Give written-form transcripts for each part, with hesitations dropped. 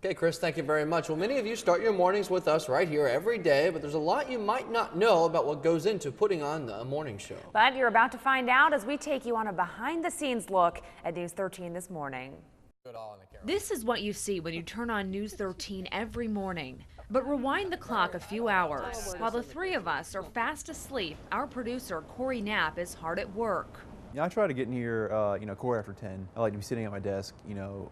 Okay, Chris, thank you very much. Well, many of you start your mornings with us right here every day, but there's a lot you might not know about what goes into putting on a morning show. But you're about to find out as we take you on a behind-the-scenes look at News 13 this morning. This is what you see when you turn on News 13 every morning. But rewind the clock a few hours. While the three of us are fast asleep, our producer, Corey Knapp, is hard at work. Yeah, I try to get in here, quarter after 10. I like to be sitting at my desk,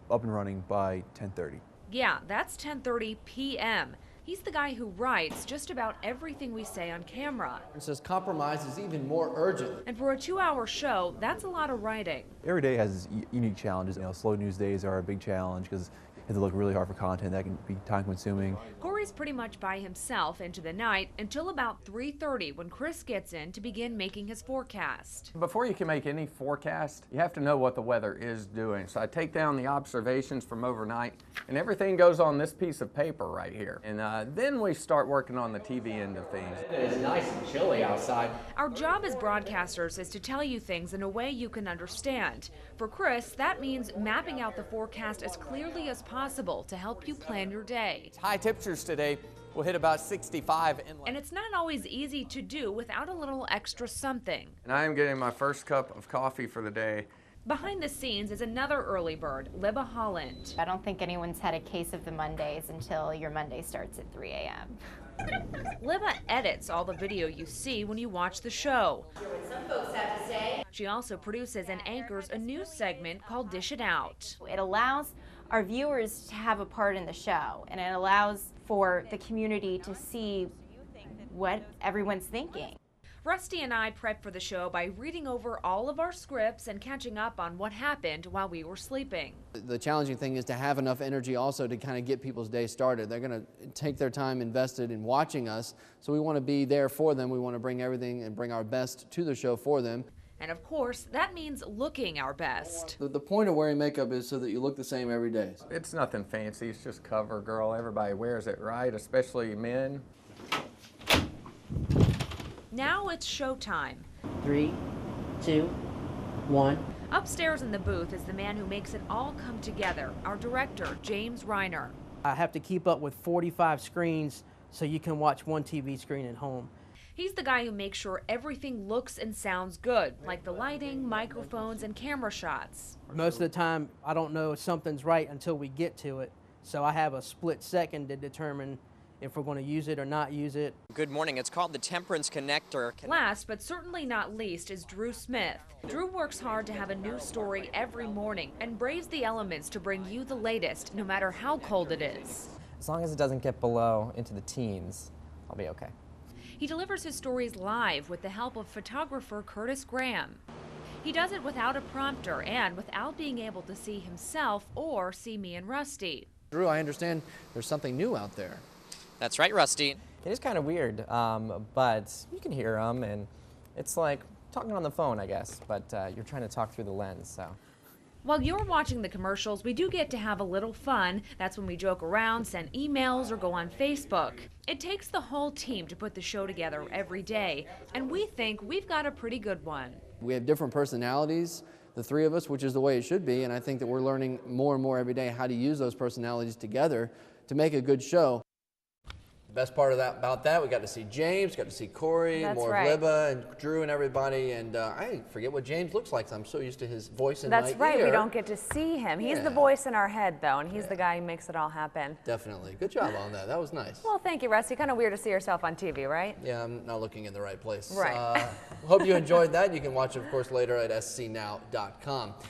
up and running by 10:30. Yeah, that's 10:30 p.m. He's the guy who writes just about everything we say on camera. It says compromise is even more urgent. And for a 2-hour show, that's a lot of writing. Every day has unique challenges. Slow news days are a big challenge because you have to look really hard for content that can be time consuming. Corey's pretty much by himself into the night until about 3:30 when Chris gets in to begin making his forecast. Before you can make any forecast, you have to know what the weather is doing. So I take down the observations from overnight and everything goes on this piece of paper right here. And then we start working on the TV end of things. It is nice and chilly outside. Our job as broadcasters is to tell you things in a way you can understand. For Chris, that means mapping out the forecast as clearly as possible to help you plan your day. High temperatures today will hit about 65 inland. And it's not always easy to do without a little extra something. And I am getting my first cup of coffee for the day. Behind the scenes is another early bird, Libba Holland. I don't think anyone's had a case of the Mondays until your Monday starts at 3 a.m. Libba edits all the video you see when you watch the show. Hear what some folks have to say. She also produces and anchors a news segment called Dish It Out. It allows our viewers to have a part in the show, and it allows for the community to see what everyone's thinking. Rusty and I prepped for the show by reading over all of our scripts and catching up on what happened while we were sleeping. The challenging thing is to have enough energy also to kind of get people's day started. They're going to take their time invested in watching us, so we want to be there for them. We want to bring everything and bring our best to the show for them. And of course, that means looking our best. The point of wearing makeup is so that you look the same every day. It's nothing fancy, it's just CoverGirl. Everybody wears it, right? Especially men. Now it's showtime. 3, 2, 1. Upstairs in the booth is the man who makes it all come together, our director, James Reiner. I have to keep up with 45 screens so you can watch one TV screen at home. He's the guy who makes sure everything looks and sounds good, like the lighting, microphones, and camera shots. Most of the time, I don't know if something's right until we get to it, so I have a split second to determine if we're going to use it or not use it. Good morning. It's called the Temperance Connector. Last but certainly not least is Drew Smith. Drew works hard to have a new story every morning and braves the elements to bring you the latest, no matter how cold it is. As long as it doesn't get below into the teens, I'll be okay. He delivers his stories live with the help of photographer Curtis Graham. He does it without a prompter and without being able to see himself or see me and Rusty. Drew, I understand there's something new out there. That's right, Rusty. It is kind of weird, but you can hear them, and it's like talking on the phone, I guess, but you're trying to talk through the lens, so. While you're watching the commercials, we do get to have a little fun. That's when we joke around, send emails, or go on Facebook. It takes the whole team to put the show together every day, and we think we've got a pretty good one. We have different personalities, the three of us, which is the way it should be, and I think that we're learning more and more every day how to use those personalities together to make a good show. The best part of about that, we got to see James, got to see Corey, That's more right. of Libba and Drew and everybody, and I forget what James looks like. I'm so used to his voice in my ear. That's right, we don't get to see him. He's the voice in our head, though, and he's the guy who makes it all happen. Definitely. Good job on that. That was nice. Well, thank you, Rusty. Kind of weird to see yourself on TV, right? Yeah, I'm not looking in the right place. Right. Hope you enjoyed that. You can watch it, of course, later at SCENES.mpg.